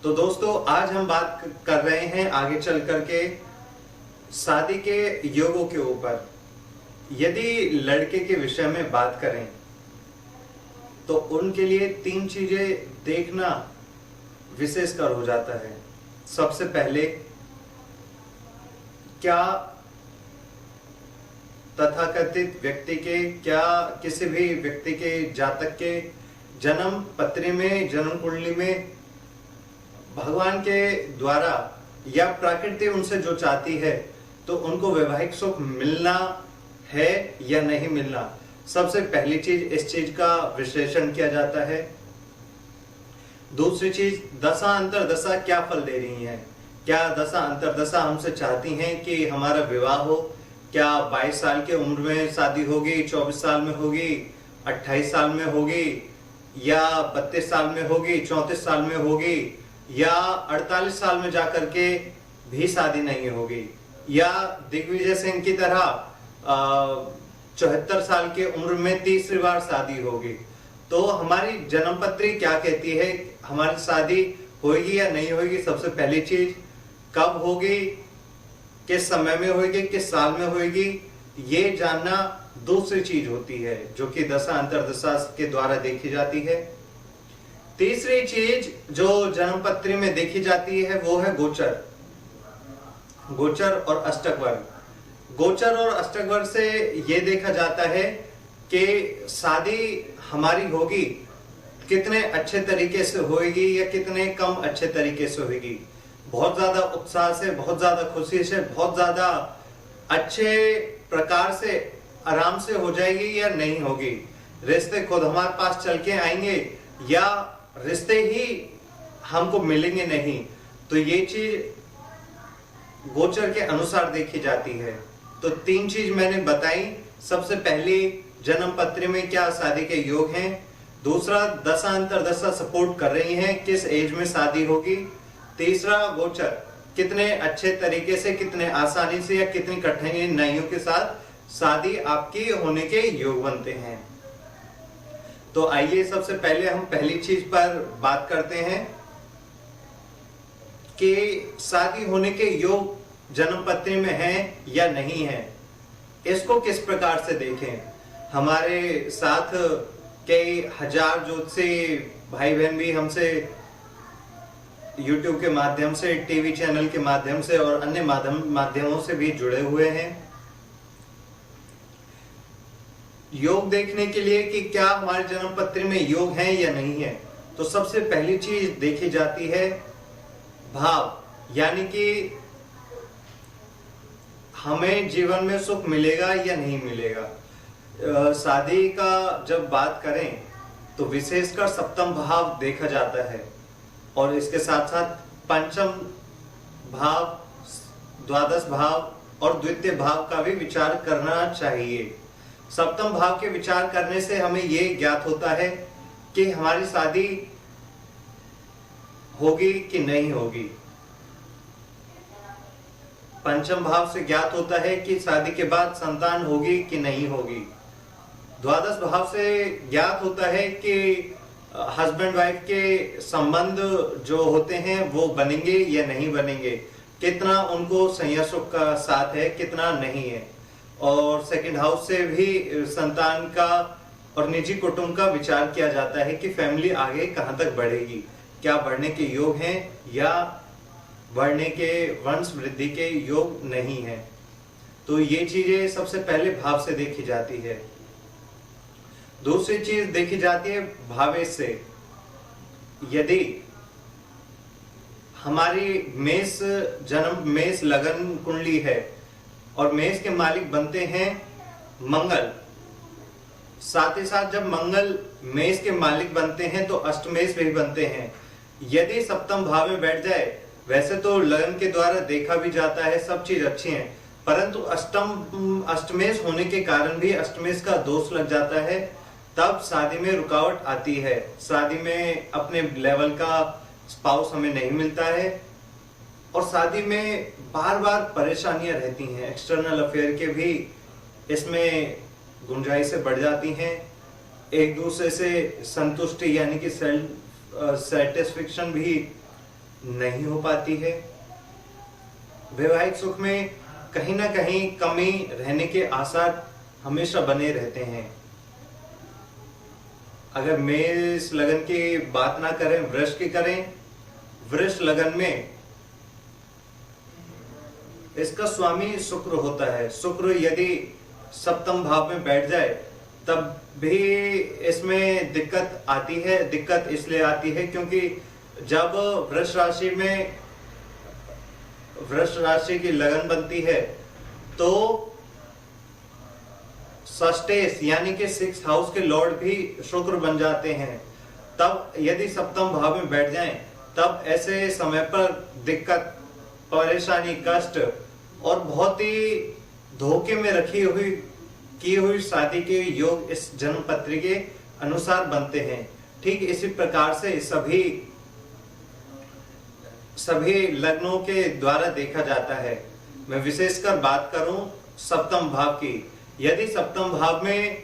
तो दोस्तों आज हम बात कर रहे हैं आगे चल करके शादी के योगों के ऊपर। यदि लड़के के विषय में बात करें तो उनके लिए 3 चीजें देखना विशेषकर हो जाता है। सबसे पहले, क्या तथाकथित व्यक्ति के, क्या किसी भी व्यक्ति के जातक के जन्म पत्री में, जन्म कुंडली में भगवान के द्वारा या प्रकृति उनसे जो चाहती है तो उनको वैवाहिक सुख मिलना है या नहीं मिलना। सबसे पहली चीज, इस चीज का विश्लेषण किया जाता है। दूसरी चीज, दशा अंतरदशा क्या फल दे रही है। क्या दशा अंतरदशा हमसे चाहती हैं कि हमारा विवाह हो। क्या 22 साल की उम्र में शादी होगी, 24 साल में होगी, 28 साल में होगी, या 32 साल में होगी, 34 साल में होगी, या 48 साल में जाकर के भी शादी नहीं होगी, या दिग्विजय सिंह की तरह 74 साल की उम्र में तीसरी बार शादी होगी। तो हमारी जन्मपत्री क्या कहती है, हमारी शादी होगी या नहीं होगी। सबसे पहली चीज, कब होगी, किस समय में होगी, किस साल में होगी, ये जानना दूसरी चीज होती है जो कि दशा अंतरदशा के द्वारा देखी जाती है। तीसरी चीज जो जन्मपत्री में देखी जाती है वो है गोचर। गोचर और अष्टक वर्ग। गोचर और अष्टक वर्ग से ये देखा जाता है कि शादी हमारी होगी कितने अच्छे तरीके से होगी या कितने कम अच्छे तरीके से होगी। बहुत ज्यादा उत्साह से, बहुत ज्यादा खुशी से, बहुत ज्यादा अच्छे प्रकार से, आराम से हो जाएगी या नहीं होगी। रिश्ते खुद हमारे पास चल के आएंगे या रिश्ते ही हमको मिलेंगे नहीं। तो ये चीज गोचर के अनुसार देखी जाती है। तो 3 चीज मैंने बताई। सबसे पहली, जन्म पत्री में क्या शादी के योग हैं। दूसरा, दशा अंतरदशा सपोर्ट कर रही हैं, किस एज में शादी होगी। तीसरा, गोचर कितने अच्छे तरीके से, कितने आसानी से या कितनी कठिनाइयों के साथ शादी आपकी होने के योग बनते हैं। तो आइए सबसे पहले हम पहली चीज पर बात करते हैं कि शादी होने के योग जन्मपत्री में है या नहीं है। इसको किस प्रकार से देखें। हमारे साथ कई हजार ज्योतिषी भाई बहन भी हमसे YouTube के माध्यम से, टीवी चैनल के माध्यम से और अन्य माध्यमों से भी जुड़े हुए हैं योग देखने के लिए कि क्या हमारे जन्म पत्री में योग है या नहीं है। तो सबसे पहली चीज देखी जाती है भाव, यानी कि हमें जीवन में सुख मिलेगा या नहीं मिलेगा। शादी का जब बात करें तो विशेषकर सप्तम भाव देखा जाता है और इसके साथ साथ पंचम भाव, द्वादश भाव और द्वितीय भाव का भी विचार करना चाहिए। सप्तम भाव के विचार करने से हमें ये ज्ञात होता है कि हमारी शादी होगी कि नहीं होगी। पंचम भाव से ज्ञात होता है कि शादी के बाद संतान होगी कि नहीं होगी। द्वादश भाव से ज्ञात होता है कि हस्बैंड वाइफ के संबंध जो होते हैं वो बनेंगे या नहीं बनेंगे, कितना उनको संयोग सुख का साथ है, कितना नहीं है। और सेकंड हाउस से भी संतान का और निजी कुटुंब का विचार किया जाता है कि फैमिली आगे कहां तक बढ़ेगी, क्या बढ़ने के योग हैं या बढ़ने के, वंश वृद्धि के योग नहीं है। तो ये चीजें सबसे पहले भाव से देखी जाती है। दूसरी चीज देखी जाती है भावेश से। यदि हमारी मेष जन्म, मेष लगन कुंडली है और मेष के मालिक बनते हैं मंगल, साथ ही साथ जब मंगल मेष के मालिक बनते हैं तो अष्टमेश भी बनते हैं। यदि सप्तम भाव में बैठ जाए, वैसे तो लगन के द्वारा देखा भी जाता है, सब चीज अच्छी है, परंतु अष्टमेश होने के कारण भी अष्टमेश का दोष लग जाता है, तब शादी में रुकावट आती है। शादी में अपने लेवल का स्पाउस हमें नहीं मिलता है और शादी में बार बार परेशानियां रहती हैं। एक्सटर्नल अफेयर के भी इसमें गुंजाइशें बढ़ जाती हैं। एक दूसरे से संतुष्टि यानी कि सेल्फ सेटिस्फेक्शन भी नहीं हो पाती है। वैवाहिक सुख में कहीं ना कहीं कमी रहने के आसार हमेशा बने रहते हैं। अगर मेष लगन की बात ना करें, वृष की करें, वृष लगन में इसका स्वामी शुक्र होता है। शुक्र यदि सप्तम भाव में बैठ जाए तब भी इसमें दिक्कत आती है। दिक्कत इसलिए आती है क्योंकि जब वृष राशि की लगन बनती है तो षष्ठेश यानी कि 6th हाउस के लॉर्ड भी शुक्र बन जाते हैं। तब यदि सप्तम भाव में बैठ जाएं तब ऐसे समय पर दिक्कत, परेशानी, कष्ट और बहुत ही धोखे में की हुई शादी के योग इस जन्म पत्री के अनुसार बनते हैं। ठीक इसी प्रकार से सभी लग्नों के द्वारा देखा जाता है। मैं विशेषकर बात करूं सप्तम भाव की। यदि सप्तम भाव में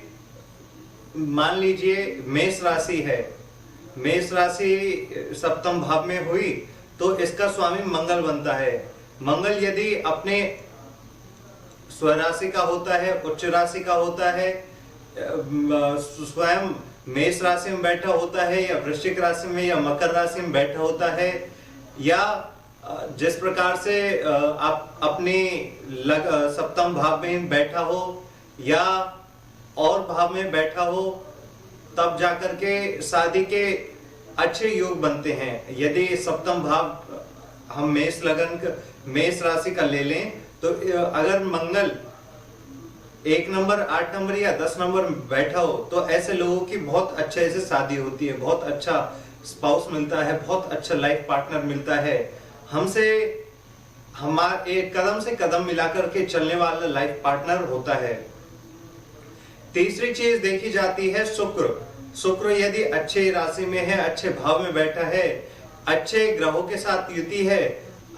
मान लीजिए मेष राशि है, मेष राशि सप्तम भाव में हुई तो इसका स्वामी मंगल बनता है। मंगल यदि अपने स्वराशि का होता है, उच्च राशि का होता है, स्वयं मेष राशि में बैठा होता है या वृश्चिक राशि में या मकर राशि में बैठा होता है, या जिस प्रकार से आप अपनी सप्तम भाव में बैठा हो या और भाव में बैठा हो, तब जाकर के शादी के अच्छे योग बनते हैं। यदि सप्तम भाव हम मेष राशि का ले लें तो अगर मंगल 1 नंबर, 8 नंबर या 10 नंबर में बैठा हो तो ऐसे लोगों की बहुत अच्छे से शादी होती है, बहुत अच्छा स्पाउस मिलता है, बहुत अच्छा लाइफ पार्टनर मिलता है। हमसे हमारे कदम से कदम मिलाकर के चलने वाला लाइफ पार्टनर होता है। तीसरी चीज देखी जाती है शुक्र। शुक्र यदि अच्छे राशि में है, अच्छे भाव में बैठा है, अच्छे ग्रहों के साथ युति है,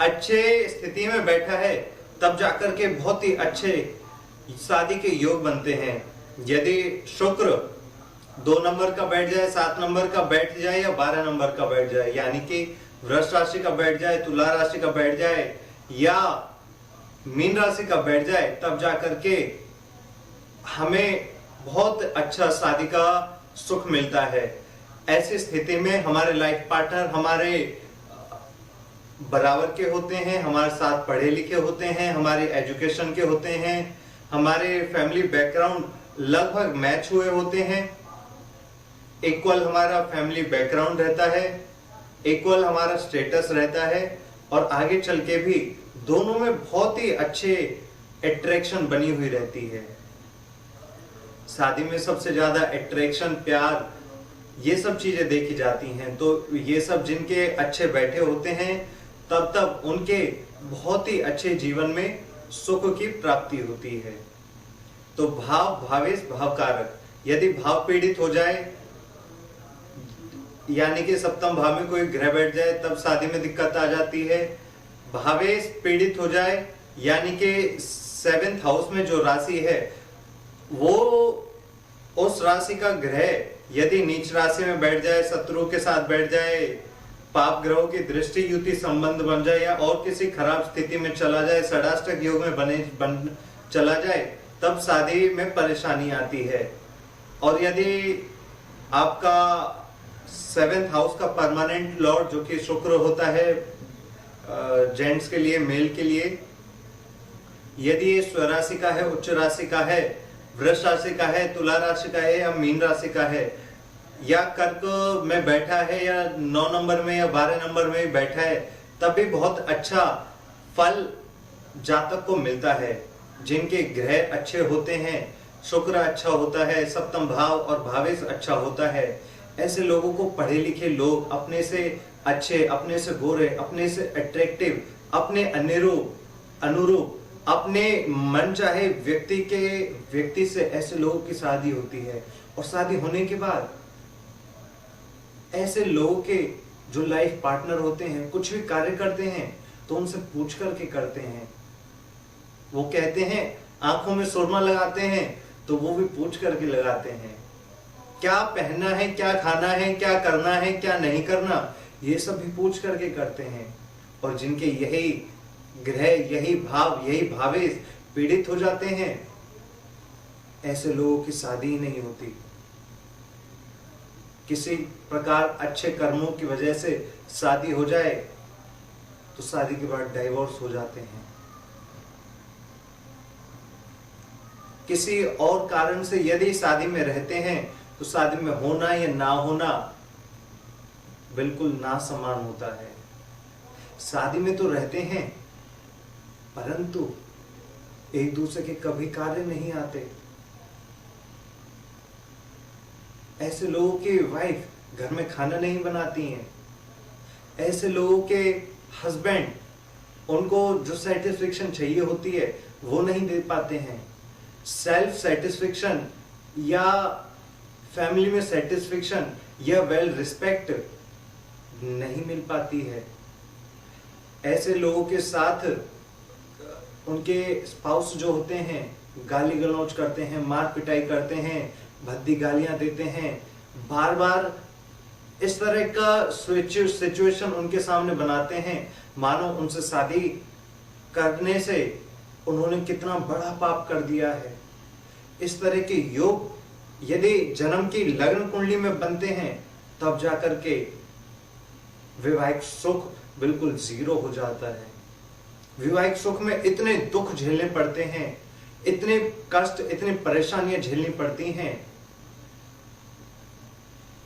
अच्छे स्थिति में बैठा है, तब जाकर के बहुत ही अच्छे शादी के योग बनते हैं। यदि शुक्र 2 नंबर का बैठ जाए, 7 नंबर का बैठ जाए या 12 नंबर का बैठ जाए, यानी कि वृष राशि का बैठ जाए, तुला राशि का बैठ जाए या मीन राशि का बैठ जाए, तब जाकर के हमें बहुत अच्छा शादी का सुख मिलता है। ऐसी स्थिति में हमारे लाइफ पार्टनर हमारे बराबर के होते हैं, हमारे साथ पढ़े लिखे होते हैं, हमारे एजुकेशन के होते हैं, हमारे फैमिली बैकग्राउंड लगभग मैच हुए होते हैं, इक्वल हमारा फैमिली बैकग्राउंड रहता है, इक्वल हमारा स्टेटस रहता है और आगे चल के भी दोनों में बहुत ही अच्छे अट्रैक्शन बनी हुई रहती है। शादी में सबसे ज्यादा अट्रैक्शन, प्यार, ये सब चीजें देखी जाती हैं। तो ये सब जिनके अच्छे बैठे होते हैं तब उनके बहुत ही अच्छे जीवन में सुख की प्राप्ति होती है। तो भावेश भावकारक, यदि भाव पीड़ित हो जाए यानी कि सप्तम भाव में कोई ग्रह बैठ जाए तब शादी में दिक्कत आ जाती है। भावेश पीड़ित हो जाए यानी कि 7th हाउस में जो राशि है वो उस राशि का ग्रह यदि नीच राशि में बैठ जाए, शत्रु के साथ बैठ जाए, पाप ग्रहों की दृष्टि युति संबंध बन जाए या और किसी खराब स्थिति में चला जाए, षडाष्टक योग में चला जाए, तब शादी में परेशानी आती है। और यदि आपका 7th हाउस का परमानेंट लॉर्ड जो कि शुक्र होता है जेंट्स के लिए, मेल के लिए, यदि ये स्वराशि का है, उच्च राशि का है, वृष राशि का है, तुला राशि का है या मीन राशि का है या कर्क में बैठा है या 9 नंबर में या 12 नंबर में बैठा है, तब भी बहुत अच्छा फल जातक को मिलता है। जिनके ग्रह अच्छे होते हैं, शुक्र अच्छा होता है, सप्तम भाव और भावेश अच्छा होता है, ऐसे लोगों को पढ़े लिखे लोग अपने से अच्छे, अपने से गोरे, अपने से अट्रैक्टिव, अपने अनुरूप अपने मन चाहे व्यक्ति से ऐसे लोगों की शादी होती है। और शादी होने के बाद ऐसे लोगों के जो लाइफ पार्टनर होते हैं कुछ भी कार्य करते हैं तो उनसे पूछ करके करते हैं। वो कहते हैं आंखों में सुरमा लगाते हैं तो वो भी पूछ करके लगाते हैं। क्या पहनना है, क्या खाना है, क्या करना है, क्या नहीं करना, ये सब भी पूछ करके करते हैं। और जिनके यही ग्रह, यही भाव, यही भावेश पीड़ित हो जाते हैं, ऐसे लोगों की शादी ही नहीं होती। किसी प्रकार अच्छे कर्मों की वजह से शादी हो जाए तो शादी के बाद डाइवोर्स हो जाते हैं। किसी और कारण से यदि शादी में रहते हैं तो शादी में होना या ना होना बिल्कुल ना समान होता है। शादी में तो रहते हैं परंतु एक दूसरे के कभी कार्य नहीं आते। ऐसे लोगों की वाइफ घर में खाना नहीं बनाती हैं। ऐसे लोगों के हस्बैंड उनको जो सेटिस्फेक्शन चाहिए होती है वो नहीं दे पाते हैं। सेल्फ सेटिस्फेक्शन या फैमिली में सेटिस्फेक्शन या वेल रिस्पेक्ट नहीं मिल पाती है। ऐसे लोगों के साथ उनके स्पाउस जो होते हैं गाली गलौज करते हैं, मार पिटाई करते हैं, भद्दी गालियां देते हैं, बार बार इस तरह का सिचुएशन उनके सामने बनाते हैं मानो उनसे शादी करने से उन्होंने कितना बड़ा पाप कर दिया है। इस तरह के योग यदि जन्म की लग्न कुंडली में बनते हैं तब जाकर के वैवाहिक सुख बिल्कुल जीरो हो जाता है। वैवाहिक सुख में इतने दुख झेलने पड़ते हैं, इतने कष्ट, इतनी परेशानियां झेलनी पड़ती हैं,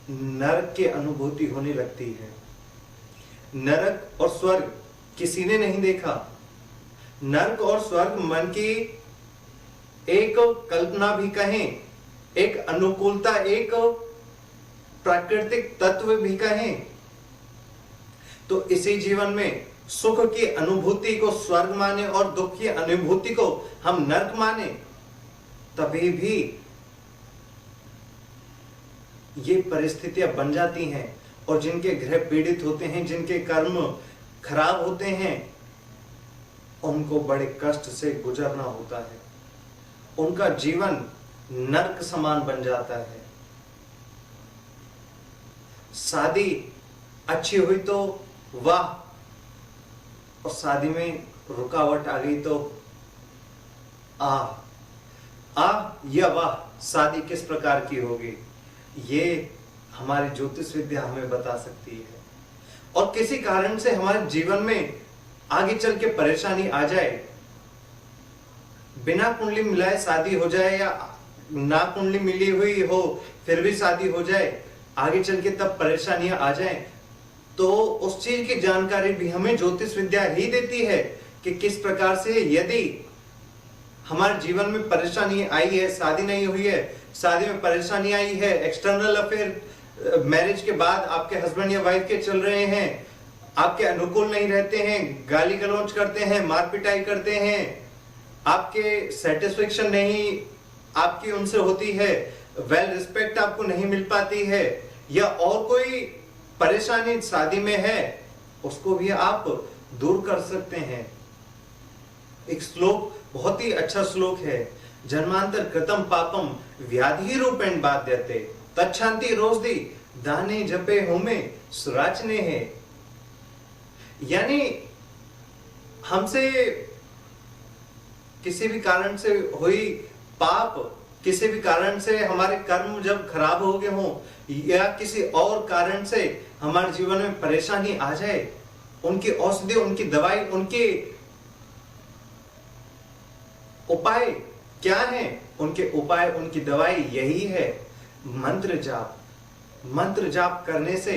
नरक की अनुभूति होने लगती है। नरक और स्वर्ग किसी ने नहीं देखा। नरक और स्वर्ग मन की एक कल्पना भी कहें, एक अनुकूलता, एक प्राकृतिक तत्व भी कहें। तो इसी जीवन में सुख की अनुभूति को स्वर्ग माने और दुख की अनुभूति को हम नरक माने, तभी भी ये परिस्थितियां बन जाती हैं। और जिनके ग्रह पीड़ित होते हैं, जिनके कर्म खराब होते हैं, उनको बड़े कष्ट से गुजरना होता है। उनका जीवन नरक समान बन जाता है। शादी अच्छी हुई तो वाह, और शादी में रुकावट आ गई तो या वाह, शादी किस प्रकार की होगी ये हमारी ज्योतिष विद्या हमें बता सकती है। और किसी कारण से हमारे जीवन में आगे चल के परेशानी आ जाए, बिना कुंडली मिलाए शादी हो जाए या ना कुंडली मिली हुई हो फिर भी शादी हो जाए, आगे चल के तब परेशानियां आ जाए, तो उस चीज की जानकारी भी हमें ज्योतिष विद्या ही देती है कि किस प्रकार से यदि हमारे जीवन में परेशानी आई है, शादी नहीं हुई है, शादी में परेशानी आई है, एक्सटर्नल अफेयर मैरिज के बाद आपके हस्बैंड या वाइफ के चल रहे हैं, आपके अनुकूल नहीं रहते हैं, गाली गलौज करते हैं, मार पिटाई करते हैं, आपके सेटिस्फेक्शन नहीं आपकी उनसे होती है, वेल रिस्पेक्ट आपको नहीं मिल पाती है, या और कोई परेशानी शादी में है, उसको भी आप दूर कर सकते हैं। एक श्लोक, बहुत ही अच्छा श्लोक है, जन्मांतर कृतम पापम व्याधि रूपेण बाध्यते तच्छांति रोजदी दाने जपे होमे सुराचने है। यानी हमसे किसी भी कारण से हुई पाप, किसी भी कारण से हमारे कर्म जब खराब हो गए हो या किसी और कारण से हमारे जीवन में परेशानी आ जाए, उनकी औषधि, उनकी दवाई, उनके उपाय क्या है? उनके उपाय, उनकी दवाई यही है मंत्र जाप। मंत्र जाप करने से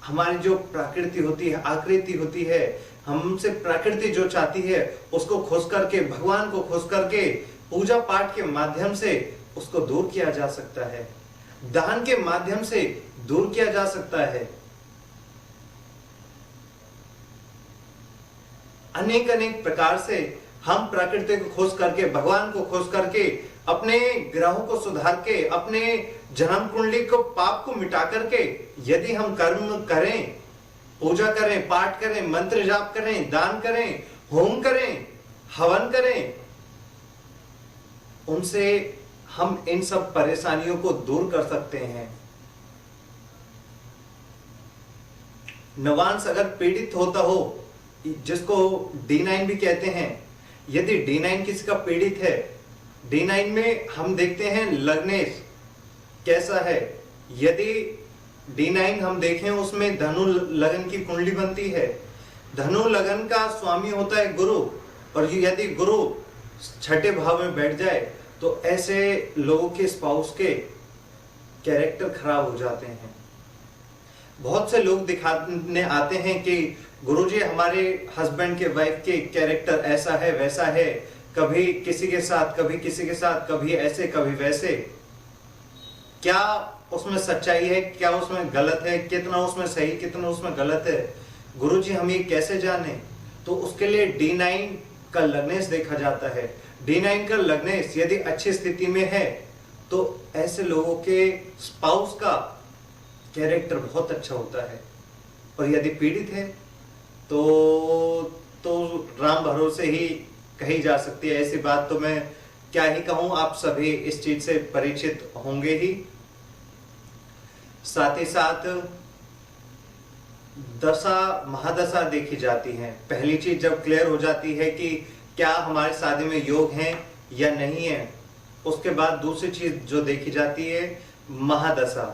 हमारी जो प्रकृति होती है, आकृति होती है, हमसे प्रकृति जो चाहती है उसको खोज करके, भगवान को खोज करके पूजा पाठ के माध्यम से उसको दूर किया जा सकता है, दान के माध्यम से दूर किया जा सकता है। अनेक अनेक प्रकार से हम प्रकृति को खोज करके, भगवान को खोज करके, अपने ग्रहों को सुधार के, अपने जन्म कुंडली को, पाप को मिटा करके यदि हम कर्म करें, पूजा करें, पाठ करें, मंत्र जाप करें, दान करें, होम करें, हवन करें, उनसे हम इन सब परेशानियों को दूर कर सकते हैं। नवांश अगर पीड़ित होता हो, जिसको D9 भी कहते हैं, यदि D9 किसी का पीड़ित है, D9 में हम देखते हैं लग्नेश कैसा है। यदि D9 हम देखें उसमें धनु लगन की कुंडली बनती है, धनु लगन का स्वामी होता है गुरु, और यदि गुरु छठे भाव में बैठ जाए तो ऐसे लोगों के स्पाउस के कैरेक्टर खराब हो जाते हैं। बहुत से लोग दिखाने आते हैं कि गुरुजी हमारे हस्बैंड के वाइफ के कैरेक्टर ऐसा है वैसा है, कभी किसी के साथ कभी किसी के साथ, कभी ऐसे कभी वैसे। क्या उसमें सच्चाई है, क्या उसमें गलत है, कितना उसमें सही कितना उसमें गलत है, गुरुजी हम ये कैसे जाने? तो उसके लिए D9 का लग्नेश देखा जाता है। D9 का लग्नेश यदि अच्छी स्थिति में है तो ऐसे लोगों के स्पाउस का कैरेक्टर बहुत अच्छा होता है, और यदि पीड़ित है तो राम भरोसे ही कही जा सकती है। ऐसी बात तो मैं क्या ही कहूं, आप सभी इस चीज से परिचित होंगे ही। साथ ही साथ दशा महादशा देखी जाती है। पहली चीज जब क्लियर हो जाती है कि क्या हमारी शादी में योग है या नहीं है, उसके बाद दूसरी चीज जो देखी जाती है महादशा।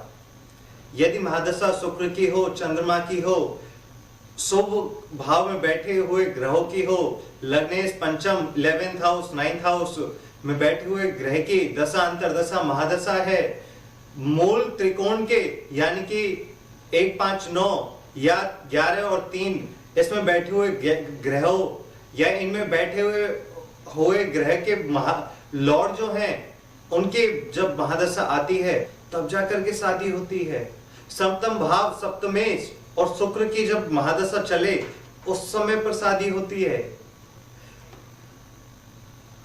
यदि महादशा शुक्र की हो, चंद्रमा की हो, शुभ भाव में बैठे हुए ग्रहों की हो, लग्नेश पंचम 11th हाउस 9th हाउस में बैठे हुए ग्रह की दशा अंतरदशा महादशा है, मूल त्रिकोण के यानी कि 1 5 9 या 11 और 3 इसमें बैठे हुए ग्रहों या इनमें बैठे हुए ग्रह के लॉर्ड जो हैं उनके जब महादशा आती है तब जाकर के शादी होती है। सप्तम भाव सप्तमेश और शुक्र की जब महादशा चले उस समय पर शादी होती है।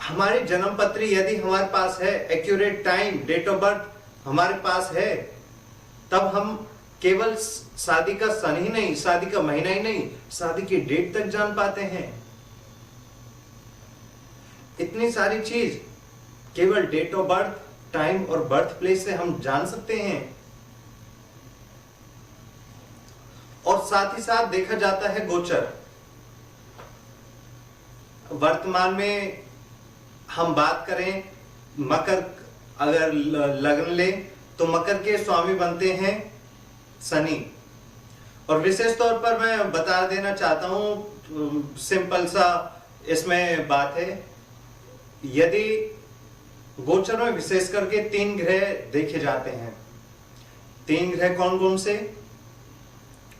हमारी जन्म पत्री यदि हमारे पास है, accurate time date of birth हमारे पास है, तब हम केवल शादी का सन ही नहीं, शादी का महीना ही नहीं, शादी की डेट तक जान पाते हैं। इतनी सारी चीज केवल डेट ऑफ बर्थ, टाइम और बर्थ प्लेस से हम जान सकते हैं। और साथ ही साथ देखा जाता है गोचर। वर्तमान में हम बात करें मकर, अगर लग्न ले तो मकर के स्वामी बनते हैं शनि। और विशेष तौर पर मैं बता देना चाहता हूं, सिंपल सा इसमें बात है, यदि गोचर में विशेष करके 3 ग्रह देखे जाते हैं। 3 ग्रह कौन कौन से?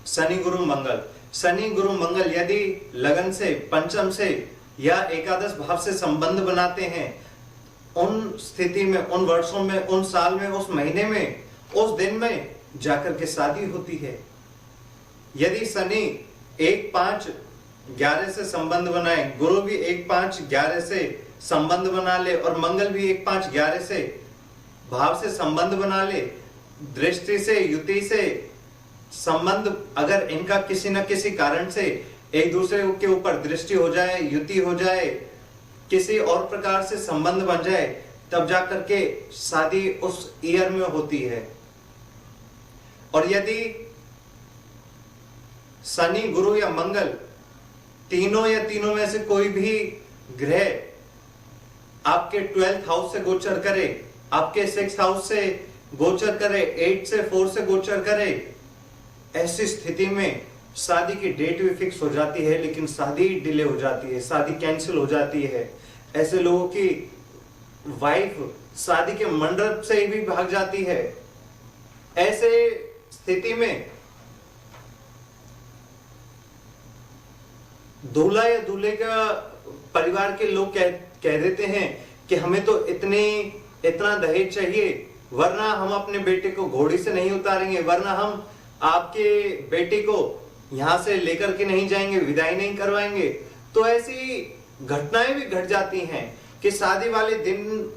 शनि गुरु मंगल। शनि गुरु मंगल यदि लगन से, पंचम से या एकादश भाव से संबंध बनाते हैं, उन स्थिति में, उन वर्षों में, उन साल में, उस महीने में, उस दिन में जाकर के शादी होती है। यदि शनि 1 5 11 से संबंध बनाए, गुरु भी 1 5 11 से संबंध बना ले और मंगल भी 1 5 11 से भाव से संबंध बना ले, दृष्टि से, युति से संबंध, अगर इनका किसी न किसी कारण से एक दूसरे के ऊपर दृष्टि हो जाए, युति हो जाए, किसी और प्रकार से संबंध बन जाए, तब जाकर के शादी उस ईयर में होती है। और यदि शनि गुरु या मंगल तीनों या तीनों में से कोई भी ग्रह आपके 12th हाउस से गोचर करे, आपके 6th हाउस से गोचर करे, 8 से 4 से गोचर करे, ऐसी स्थिति में शादी की डेट भी फिक्स हो जाती है, लेकिन शादी डिले हो जाती है, शादी कैंसिल हो जाती है। ऐसे लोगों की वाइफ शादी के मंडप से भी भाग जाती है। ऐसे स्थिति में दूल्हा या दूल्हे का परिवार के लोग कह देते हैं कि हमें तो इतना दहेज चाहिए, वरना हम अपने बेटे को घोड़ी से नहीं उतारेंगे, वरना हम आपके बेटे को यहां से लेकर के नहीं जाएंगे, विदाई नहीं करवाएंगे। तो ऐसी घटनाएं भी घट जाती हैं कि शादी वाले दिन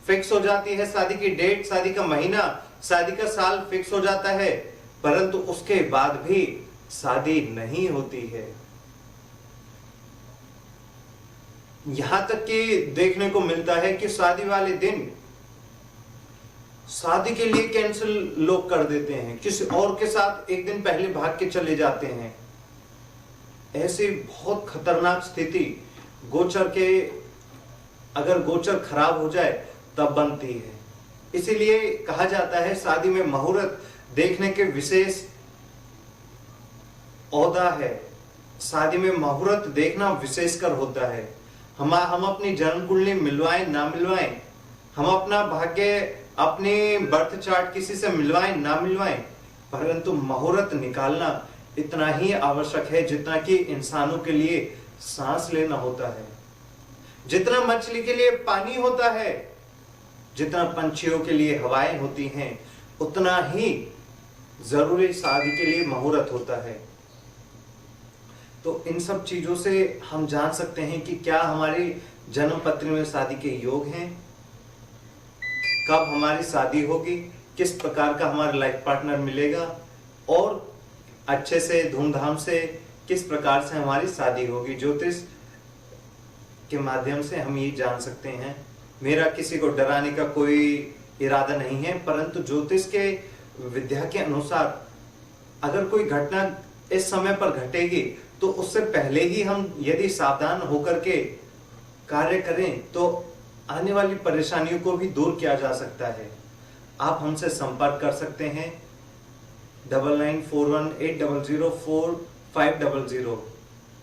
फिक्स हो जाती है, शादी की डेट, शादी का महीना, शादी का साल फिक्स हो जाता है, परंतु उसके बाद भी शादी नहीं होती है। यहां तक कि देखने को मिलता है कि शादी वाले दिन शादी के लिए कैंसिल लोग कर देते हैं, किसी और के साथ एक दिन पहले भाग के चले जाते हैं। ऐसी बहुत खतरनाक स्थिति गोचर के, अगर गोचर खराब हो जाए तब बनती है। इसीलिए कहा जाता है शादी में मुहूर्त देखने के विशेष औदा है। शादी में मुहूर्त देखना विशेषकर होता है। हम अपनी जन्म कुंडली मिलवाएं ना मिलवाएं, हम अपना भाग्य, अपने बर्थ चार्ट किसी से मिलवाएं ना मिलवाएं, परंतु मुहूर्त निकालना इतना ही आवश्यक है जितना कि इंसानों के लिए सांस लेना होता है, जितना मछली के लिए पानी होता है, जितना पंछियों के लिए हवाएं होती हैं, उतना ही जरूरी शादी के लिए मुहूर्त होता है। तो इन सब चीजों से हम जान सकते हैं कि क्या हमारी जन्म पत्री में शादी के योग हैं, कब हमारी शादी होगी, किस प्रकार का हमारा लाइफ पार्टनर मिलेगा और अच्छे से धूमधाम से किस प्रकार से हमारी शादी होगी। ज्योतिष के माध्यम से हम ये जान सकते हैं। मेरा किसी को डराने का कोई इरादा नहीं है, परंतु ज्योतिष के विद्या के अनुसार अगर कोई घटना इस समय पर घटेगी तो उससे पहले ही हम यदि सावधान होकर के कार्य करें तो आने वाली परेशानियों को भी दूर किया जा सकता है। आप हमसे संपर्क कर सकते हैं 9941800450।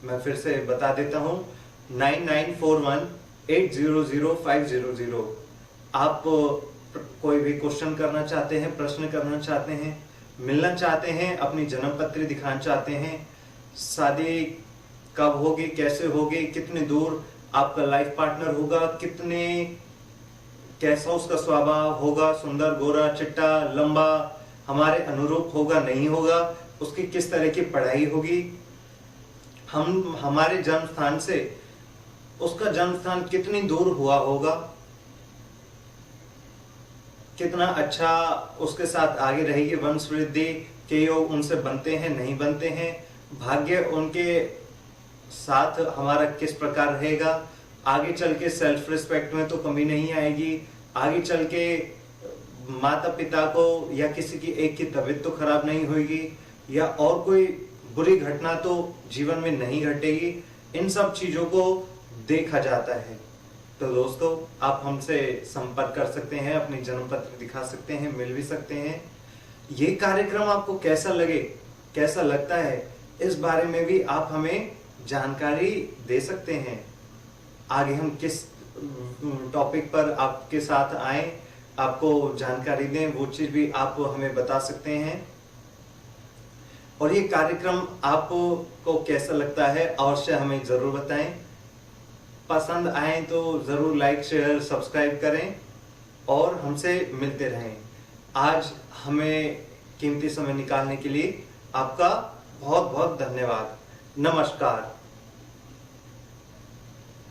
मैं फिर से बता देता हूं 9941800500। आप कोई भी क्वेश्चन करना चाहते हैं, प्रश्न करना चाहते हैं, मिलना चाहते हैं, अपनी जन्म पत्री दिखाना चाहते हैं, शादी कब होगी, कैसे होगी, कितने दूर आपका लाइफ पार्टनर होगा, कैसा उसका स्वभाव होगा, सुंदर, गोरा, चिट्टा, लंबा, हमारे अनुरूप होगा, नहीं होगा, उसकी किस तरह की पढ़ाई होगी, हम हमारे जन्म स्थान से उसका जन्म स्थान कितनी दूर हुआ होगा, कितना अच्छा उसके साथ आगे रहेगी, वंश वृद्धि के योग उनसे बनते हैं, नहीं बनते हैं, भाग्य उनके साथ हमारा किस प्रकार रहेगा, आगे चल के सेल्फ रिस्पेक्ट में तो कमी नहीं आएगी, आगे चल के माता पिता को या किसी की एक की तबीयत तो खराब नहीं होगी, या और कोई बुरी घटना तो जीवन में नहीं घटेगी। इन सब चीजों को देखा जाता है। तो दोस्तों, आप हमसे संपर्क कर सकते हैं, अपनी जन्म पत्र दिखा सकते हैं, मिल भी सकते हैं। ये कार्यक्रम आपको कैसा लगे, कैसा लगता है, इस बारे में भी आप हमें जानकारी दे सकते हैं। आगे हम किस टॉपिक पर आपके साथ आए, आपको जानकारी दें, वो चीज भी आप हमें बता सकते हैं। और ये कार्यक्रम आपको कैसा लगता है अवश्य हमें जरूर बताएं। पसंद आए तो जरूर लाइक, शेयर, सब्सक्राइब करें और हमसे मिलते रहें। आज हमें कीमती समय निकालने के लिए आपका बहुत बहुत धन्यवाद। नमस्कार।